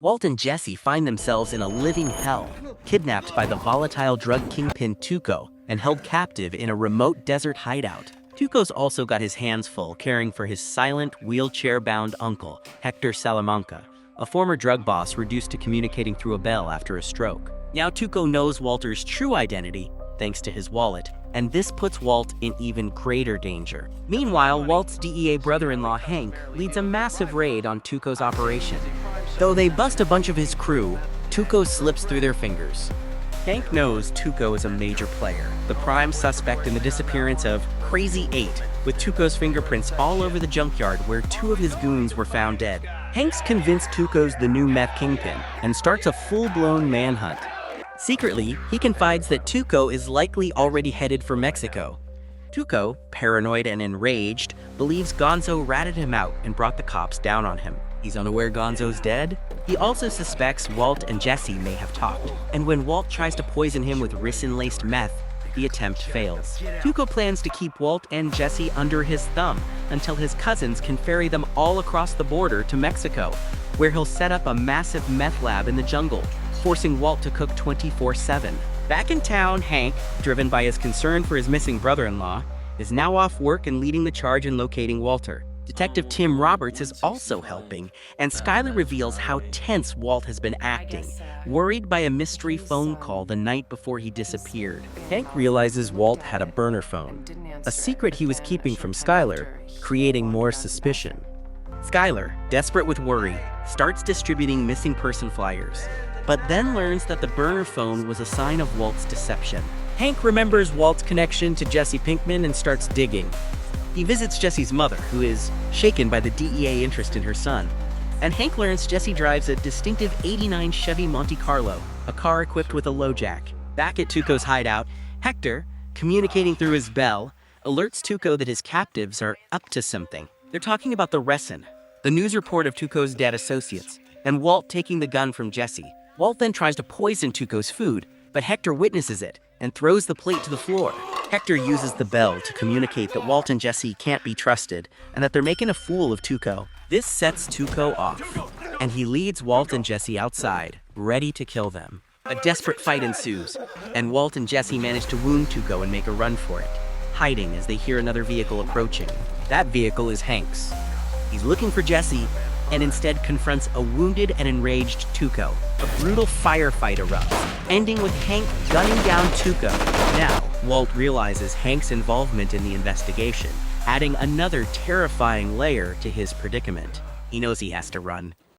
Walt and Jesse find themselves in a living hell, kidnapped by the volatile drug kingpin Tuco and held captive in a remote desert hideout. Tuco's also got his hands full caring for his silent, wheelchair-bound uncle, Hector Salamanca, a former drug boss reduced to communicating through a bell after a stroke. Now Tuco knows Walter's true identity, thanks to his wallet, and this puts Walt in even greater danger. Meanwhile, Walt's DEA brother-in-law Hank leads a massive raid on Tuco's operation. Though they bust a bunch of his crew, Tuco slips through their fingers. Hank knows Tuco is a major player, the prime suspect in the disappearance of Krazy 8, with Tuco's fingerprints all over the junkyard where 2 of his goons were found dead. Hank's convinced Tuco's the new meth kingpin and starts a full-blown manhunt. Secretly, he confides that Tuco is likely already headed for Mexico. Tuco, paranoid and enraged, believes Gonzo ratted him out and brought the cops down on him. He's unaware Gonzo's dead. He also suspects Walt and Jesse may have talked, and when Walt tries to poison him with ricin-laced meth, the attempt fails. Tuco plans to keep Walt and Jesse under his thumb until his cousins can ferry them all across the border to Mexico, where he'll set up a massive meth lab in the jungle, forcing Walt to cook 24/7. Back in town, Hank, driven by his concern for his missing brother-in-law, is now off work and leading the charge in locating Walter. Detective Tim Roberts is also helping, and Skyler reveals how tense Walt has been acting, worried by a mystery phone call the night before he disappeared. Hank realizes Walt had a burner phone, a secret he was keeping from Skyler, creating more suspicion. Skyler, desperate with worry, starts distributing missing person flyers, but then learns that the burner phone was a sign of Walt's deception. Hank remembers Walt's connection to Jesse Pinkman and starts digging. He visits Jesse's mother, who is shaken by the DEA interest in her son. And Hank learns Jesse drives a distinctive '89 Chevy Monte Carlo, a car equipped with a low jack. Back at Tuco's hideout, Hector, communicating through his bell, alerts Tuco that his captives are up to something. They're talking about the ricin, the news report of Tuco's dead associates, and Walt taking the gun from Jesse. Walt then tries to poison Tuco's food, but Hector witnesses it and throws the plate to the floor. Hector uses the bell to communicate that Walt and Jesse can't be trusted and that they're making a fool of Tuco. This sets Tuco off, and he leads Walt and Jesse outside, ready to kill them. A desperate fight ensues, and Walt and Jesse manage to wound Tuco and make a run for it, hiding as they hear another vehicle approaching. That vehicle is Hank's. He's looking for Jesse, and instead confronts a wounded and enraged Tuco. A brutal firefight erupts, ending with Hank gunning down Tuco. Now, Walt realizes Hank's involvement in the investigation, adding another terrifying layer to his predicament. He knows he has to run.